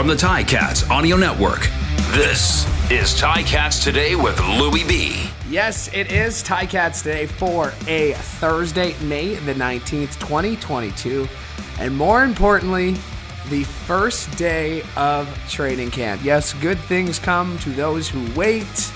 from the Ticats Audio Network, this is Ticats Today with Louie B. Yes, it is Ticats Today for a Thursday, May the 19th, 2022. And more importantly, the first day of training camp. Yes, good things come to those who wait.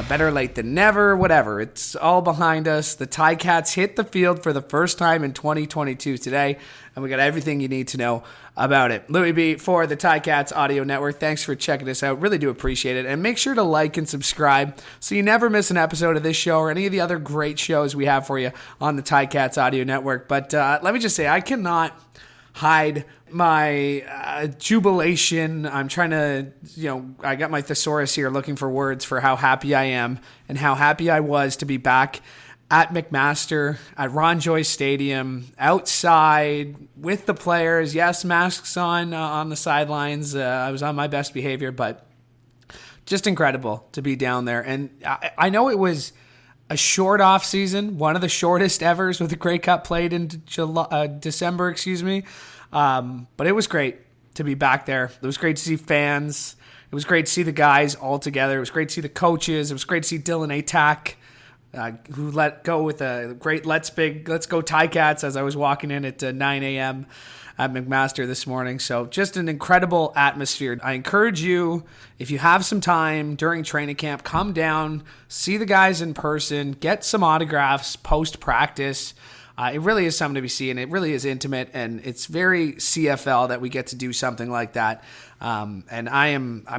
Better late than never, whatever. It's all behind us. The Ticats hit the field for the first time in 2022 today, and we got everything you need to know about it. Louie B for the Ticats Audio Network. Thanks for checking us out. Really do appreciate it. And make sure to like and subscribe so you never miss an episode of this show or any of the other great shows we have for you on the Ticats Audio Network. But let me just say, I cannot hide my jubilation. I'm trying to, I got my thesaurus here looking for words for how happy I am and how happy I was to be back at McMaster, at Ron Joyce Stadium, outside with the players. Yes, masks on the sidelines. I was on my best behavior, but just incredible to be down there. And I know it was a short off season, one of the shortest evers with the Grey Cup played in December, but it was great to be back there. It was great to see fans. It was great to see the guys all together. It was great to see the coaches. It was great to see Dylan Atack, who let go with a great let's go Ticats as I was walking in at 9 a.m. at McMaster this morning. So just an incredible atmosphere. I encourage you, if you have some time during training camp, come down, see the guys in person, get some autographs post-practice. It really is something to be seen. It really is intimate, and it's very CFL that we get to do something like that. And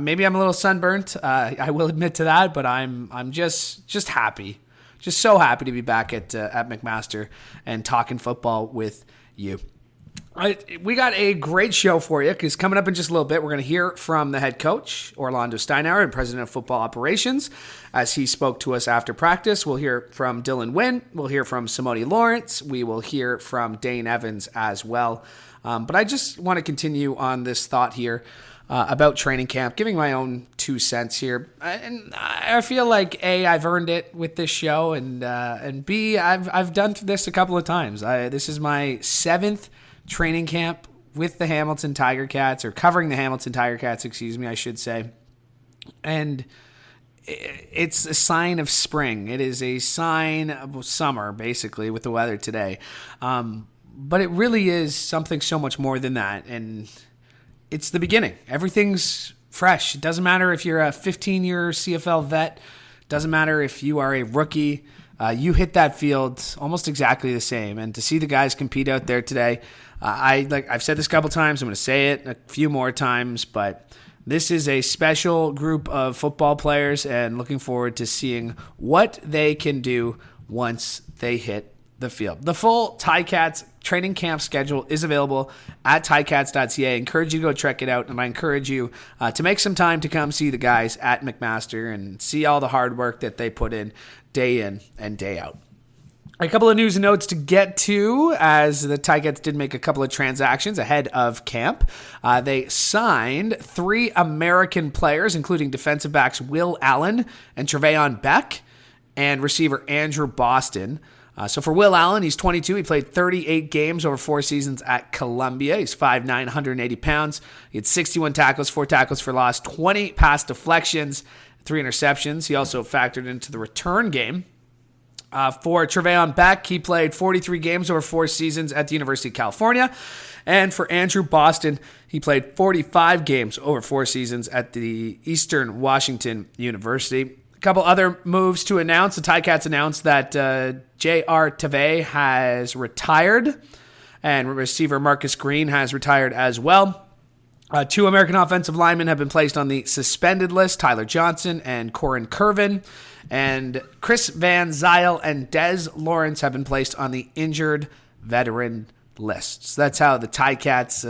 maybe I'm a little sunburnt. I will admit to that, but I'm just happy. Just so happy to be back at McMaster and talking football with you. We got a great show for you because coming up in just a little bit, we're going to hear from the head coach, Orlondo Steinauer, and president of football operations, as he spoke to us after practice. We'll hear from Dylan Wynn. We'll hear from Simoni Lawrence. We will hear from Dane Evans as well. But I just want to continue on this thought here about training camp, giving my own 2 cents here. And I feel like, A, I've earned it with this show, and B, I've done this a couple of times. This is my 7th training camp with the Hamilton Tiger Cats, or covering the Hamilton Tiger Cats, I should say. And it's a sign of spring. It is a sign of summer, basically, with the weather today. But it really is something so much more than that. And it's the beginning. Everything's fresh. It doesn't matter if you're a 15-year CFL vet. It doesn't matter if you are a rookie. You hit that field almost exactly the same. And to see the guys compete out there today, I've said this a couple times. I'm going to say it a few more times, but this is a special group of football players, and looking forward to seeing what they can do once they hit the field. The full Ticats training camp schedule is available at ticats.ca. I encourage you to go check it out, and I encourage you to make some time to come see the guys at McMaster and see all the hard work that they put in and day out. A couple of news and notes to get to, as the Ticats did make a couple of transactions ahead of camp. They signed 3 American players, including defensive backs Will Allen and Trevayon Beck, and receiver Andrew Boston. So for Will Allen, he's 22. He played 38 games over 4 seasons at Columbia. He's 5'9", 180 pounds. He had 61 tackles, 4 tackles for loss, 20 pass deflections, 3 interceptions. He also factored into the return game. For Trevayon Beck, he played 43 games over 4 seasons at the University of California. And for Andrew Boston, he played 45 games over 4 seasons at the Eastern Washington University. A couple other moves to announce. The Ticats announced that J.R. Tavay has retired, and receiver Marcus Green has retired as well. 2 American offensive linemen have been placed on the suspended list, Tyler Johnson and Corin Curvin. And Chris Van Zyl and Des Lawrence have been placed on the injured veteran list. So that's how the Ticats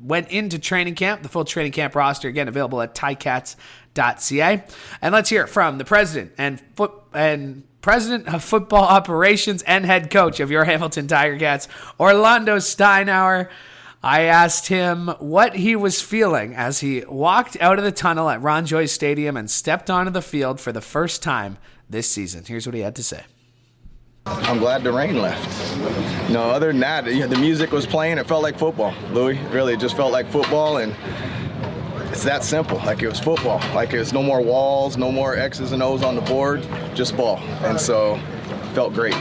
went into training camp. The full training camp roster, again, available at ticats.ca. And let's hear from the president and president of football operations and head coach of your Hamilton Tiger Cats, Orlondo Steinauer. I asked him what he was feeling as he walked out of the tunnel at Ron Joyce Stadium and stepped onto the field for the first time this season. Here's what he had to say. I'm glad the rain left. Other than that, the music was playing. It felt like football, Louie. Really, it just felt like football. And it's that simple. Like it was football. Like it was no more walls, no more X's and O's on the board, just ball. And so felt great.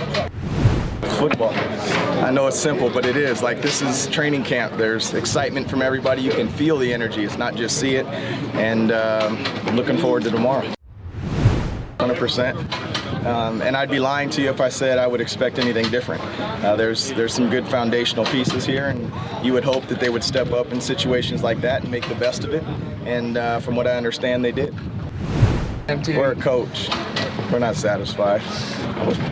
Football. I know it's simple, but it is. Like this is training camp. There's excitement from everybody. You can feel the energy. It's not just see it. And looking forward to tomorrow. 100%. And I'd be lying to you if I said I would expect anything different. There's some good foundational pieces here, and you would hope that they would step up in situations like that and make the best of it. And from what I understand, they did. We're a coach. We're not satisfied.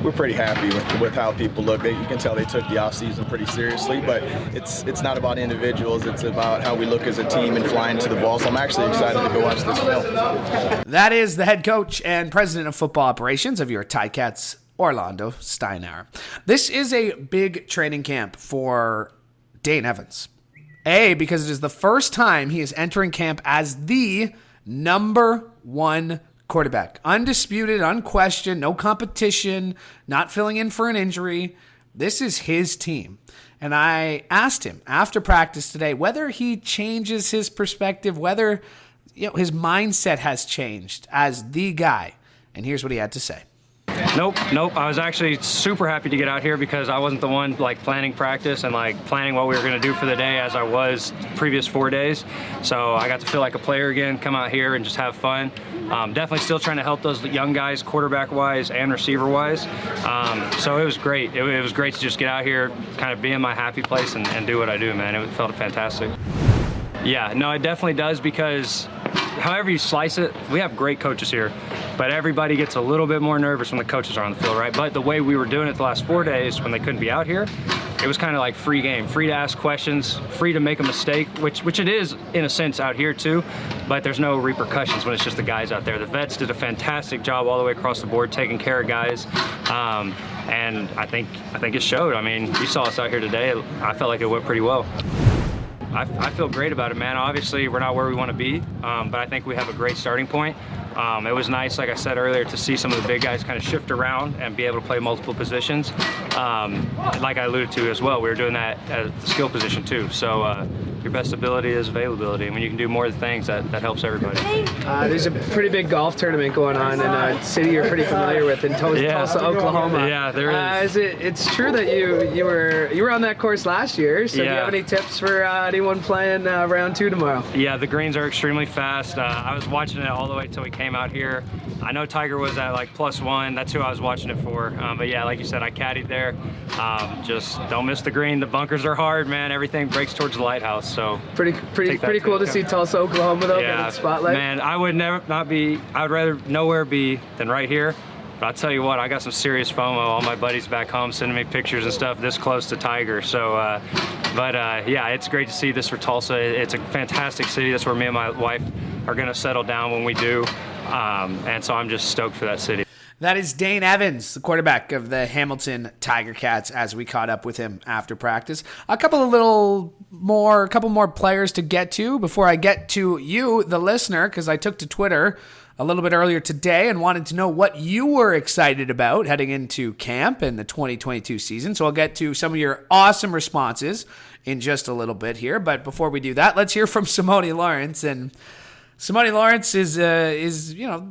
We're pretty happy with how people look. You can tell they took the offseason pretty seriously, but it's not about individuals. It's about how we look as a team and flying to the ball. So I'm actually excited to go watch this film. That is the head coach and president of football operations of your Ticats, Orlondo Steinauer. This is a big training camp for Dane Evans. Because it is the first time he is entering camp as the number one quarterback. Undisputed, unquestioned, no competition, not filling in for an injury. This is his team. And I asked him after practice today whether he changes his perspective, whether his mindset has changed as the guy. And here's what he had to say. Nope. I was actually super happy to get out here because I wasn't the one planning practice and planning what we were going to do for the day as I was the previous 4 days. So I got to feel like a player again, come out here and just have fun. Definitely still trying to help those young guys quarterback-wise and receiver-wise. So it was great. It was great to just get out here, kind of be in my happy place and do what I do, man. It felt fantastic. Yeah, no, it definitely does because however you slice it, we have great coaches here, but everybody gets a little bit more nervous when the coaches are on the field, right? But the way we were doing it the last 4 days when they couldn't be out here, it was kind of like free game, free to ask questions, free to make a mistake, which it is in a sense out here too, but there's no repercussions when it's just the guys out there. The vets did a fantastic job all the way across the board taking care of guys, and I think it showed. I mean, you saw us out here today. I felt like it went pretty well. I feel great about it, man. Obviously, we're not where we want to be, but I think we have a great starting point. It was nice, like I said earlier, to see some of the big guys kind of shift around and be able to play multiple positions. Like I alluded to as well, we were doing that at the skill position too. So your best ability is availability. And when you can do more of the things, that helps everybody. There's a pretty big golf tournament going on in a city you're pretty familiar with in Tulsa, Oklahoma. Yeah, there is. It's true that you were on that course last year. So do you have any tips for anyone playing round 2 tomorrow? Yeah, the greens are extremely fast. I was watching it all the way till we came out here. I know Tiger was at +1. That's who I was watching it for. But yeah, like you said, I caddied there. Just don't miss the green. The bunkers are hard, man. Everything breaks towards the lighthouse. So pretty cool to see Tulsa, Oklahoma though, getting the spotlight. Man, I would I'd rather nowhere be than right here. But I'll tell you what, I got some serious FOMO. All my buddies back home sending me pictures and stuff this close to Tiger. So, yeah, it's great to see this for Tulsa. It's a fantastic city. That's where me and my wife are going to settle down when we do. And so I'm just stoked for that city. That is Dane Evans, the quarterback of the Hamilton Tiger Cats, as we caught up with him after practice. A couple more players to get to before I get to you, the listener, because I took to Twitter a little bit earlier today and wanted to know what you were excited about heading into camp and the 2022 season. So I'll get to some of your awesome responses in just a little bit here. But before we do that, let's hear from Simoni Lawrence. And Simoni Lawrence is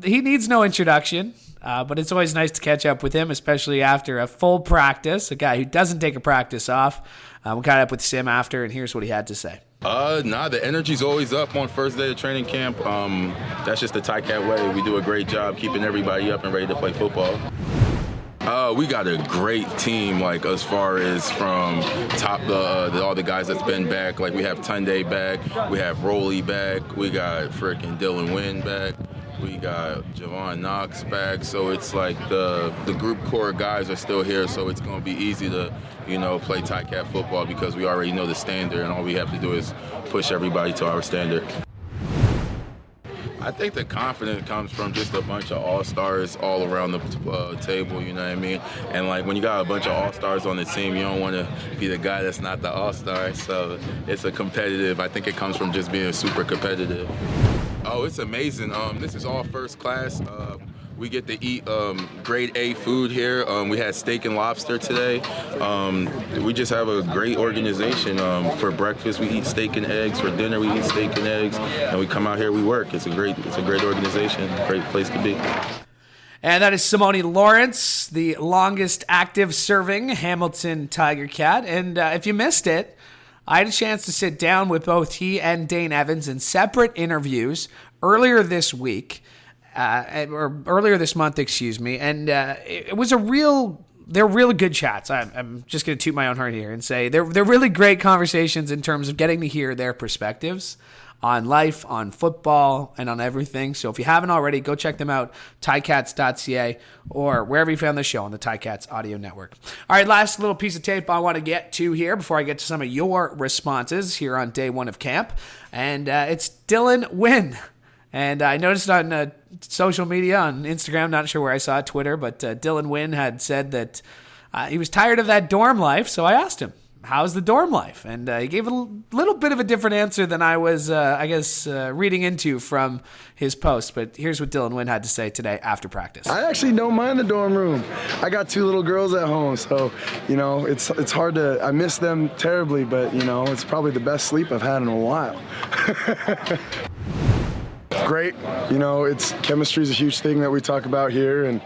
he needs no introduction. But it's always nice to catch up with him, especially after a full practice, a guy who doesn't take a practice off. We caught up with Sim after, and here's what he had to say. The energy's always up on first day of training camp. That's just the Ticat way. We do a great job keeping everybody up and ready to play football. We got a great team, as far as from top all the guys that's been back. We have Tunde back, we have Roley back, we got frickin' Dylan Wynn back. We got Javon Knox back, so it's the group core guys are still here, so it's going to be easy to, play Ticat football because we already know the standard, and all we have to do is push everybody to our standard. I think the confidence comes from just a bunch of all-stars all around the table, you know what I mean? And when you got a bunch of all-stars on the team, you don't want to be the guy that's not the all-star, so it's I think it comes from just being super competitive. Oh, it's amazing. This is all first class. We get to eat grade A food here. We had steak and lobster today. We just have a great organization. For breakfast, we eat steak and eggs. For dinner, we eat steak and eggs. And we come out here, we work. It's a great organization, great place to be. And that is Simoni Lawrence, the longest active serving Hamilton Tiger Cat. And if you missed it, I had a chance to sit down with both he and Dane Evans in separate interviews earlier this week, or earlier this month, excuse me. And it was they're really good chats. I'm just going to toot my own horn here and say they're really great conversations in terms of getting to hear their perspectives on life, on football, and on everything. So if you haven't already, go check them out, ticats.ca, or wherever you found the show on the Ticats Audio Network. All right, last little piece of tape I want to get to here before I get to some of your responses here on day one of camp. And it's Dylan Wynn. And I noticed on social media, on Instagram, not sure where I saw it, Twitter, but Dylan Wynn had said that he was tired of that dorm life. So I asked him, how's the dorm life? And he gave a little bit of a different answer than I was, reading into from his post. But here's what Dylan Wynn had to say today after practice. I actually don't mind the dorm room. I got 2 little girls at home, so, it's hard to, I miss them terribly, but, it's probably the best sleep I've had in a while. Great. It's chemistry is a huge thing that we talk about here, and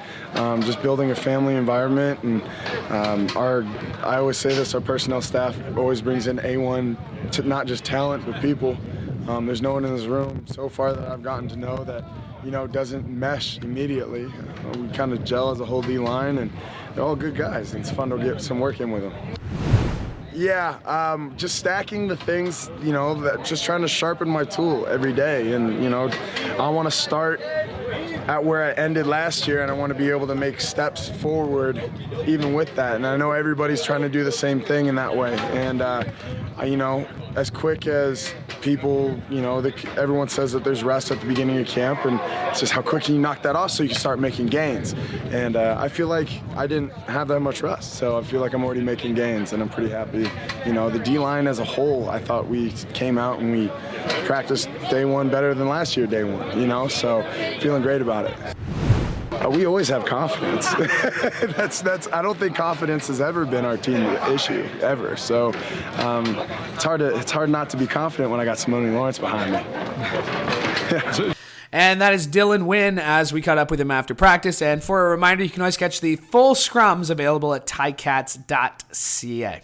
just building a family environment. And I always say this, our personnel staff always brings in A1, to not just talent, but people. There's no one in this room so far that I've gotten to know that, doesn't mesh immediately. We kind of gel as a whole D-line, and they're all good guys, and it's fun to get some work in with them. Yeah, just stacking the things, just trying to sharpen my tool every day. And, I want to start at where I ended last year, and I want to be able to make steps forward even with that. And I know everybody's trying to do the same thing in that way. And, as quick as people, everyone says that there's rest at the beginning of camp, and it's just how quick can you knock that off so you can start making gains. And I feel like I didn't have that much rest, so I feel like I'm already making gains, and I'm pretty happy. The D-line as a whole, I thought we came out and we practiced day one better than last year day one, so feeling great about it. We always have confidence. I don't think confidence has ever been our team issue, ever. So it's hard not to be confident when I got Simoni Lawrence behind me. And that is Dylan Wynn as we caught up with him after practice. And for a reminder, you can always catch the full scrums available at ticats.ca.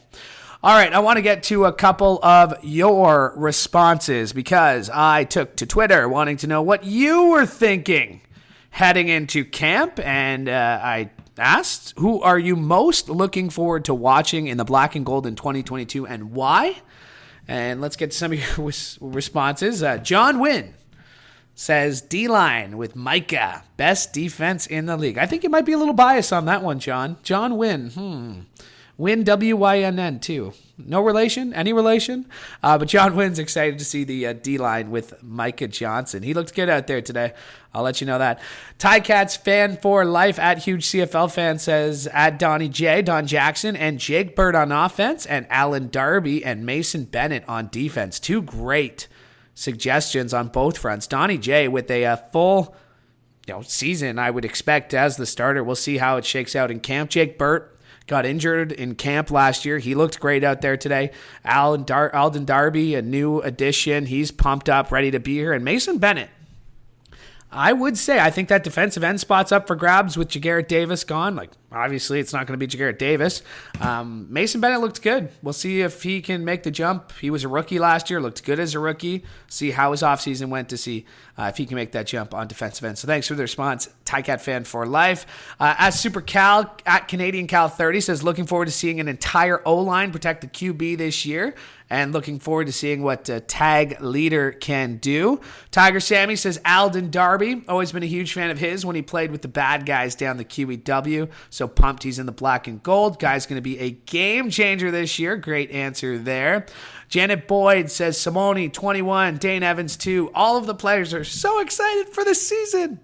All right, I want to get to a couple of your responses because I took to Twitter wanting to know what you were thinking heading into camp, and I asked, who are you most looking forward to watching in the black and gold in 2022 and why? And let's get to some of your responses. John Wynn says D-line with Micah, best defense in the league. I think you might be a little biased on that one, John. John Wynn, Wynn, W-Y-N-N, too. No relation? Any relation? But John Wynn's excited to see the D-line with Micah Johnson. He looked good out there today. I'll let you know that. Ticats fan for life at Huge CFL fan says at Donnie J, Don Jackson, and Jake Bird on offense, and Alan Darby and Mason Bennett on defense. 2 great suggestions on both fronts. Donnie J with a full season, I would expect, as the starter. We'll see how it shakes out in camp. Jake Burt got injured in camp last year. He looked great out there today. Alden Darby, a new addition. He's pumped up, ready to be here. And Mason Bennett, I would say, I think that defensive end spot's up for grabs with Jagarrett Davis gone. Obviously, it's not going to be Jagarrett Davis. Mason Bennett looked good. We'll see if he can make the jump. He was a rookie last year, looked good as a rookie. See how his offseason went to see if he can make that jump on defensive end. So thanks for the response, Ticat fan for life. As Super Cal, at Canadian Cal 30, says looking forward to seeing an entire O-line protect the QB this year, and looking forward to seeing what tag leader can do. Tiger Sammy says Alden Darby, always been a huge fan of his when he played with the bad guys down the QEW. So pumped he's in the black and gold. Guy's going to be a game changer this year. Great answer there. Janet Boyd says Simoni 21, Dane Evans 2. All of the players are so excited for the season.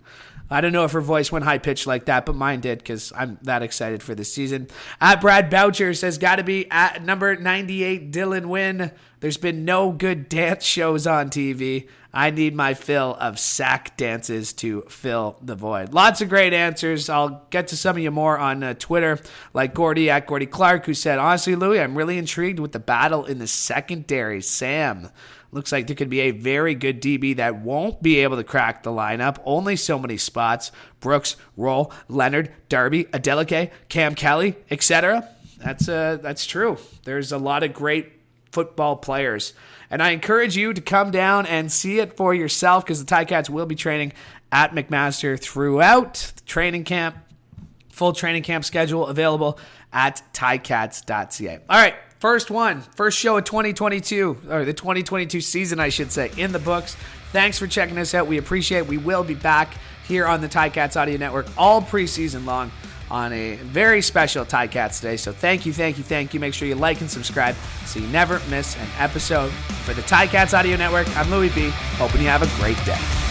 I don't know if her voice went high-pitched like that, but mine did because I'm that excited for this season. At Brad Boucher says, got to be at number 98, Dylan Wynn. There's been no good dance shows on TV. I need my fill of sack dances to fill the void. Lots of great answers. I'll get to some of you more on Twitter, like Gordy at Gordy Clark, who said, honestly, Louie, I'm really intrigued with the battle in the secondary. Sam, looks like there could be a very good DB that won't be able to crack the lineup. Only so many spots. Brooks, Roll, Leonard, Darby, Adeleke, Cam Kelly, etc. That's true. There's a lot of great football players. And I encourage you to come down and see it for yourself, because the Ticats will be training at McMaster throughout the training camp. Full training camp schedule available at ticats.ca. All right, first show of 2022, or the 2022 season, I should say, in the books. Thanks for checking us out. We appreciate it. We will be back here on the Ticats Audio Network all preseason long on a very special Ticats Today. So thank you. Make sure you like and subscribe so you never miss an episode. For the Ticats Audio Network, I'm Louie B. Hoping you have a great day.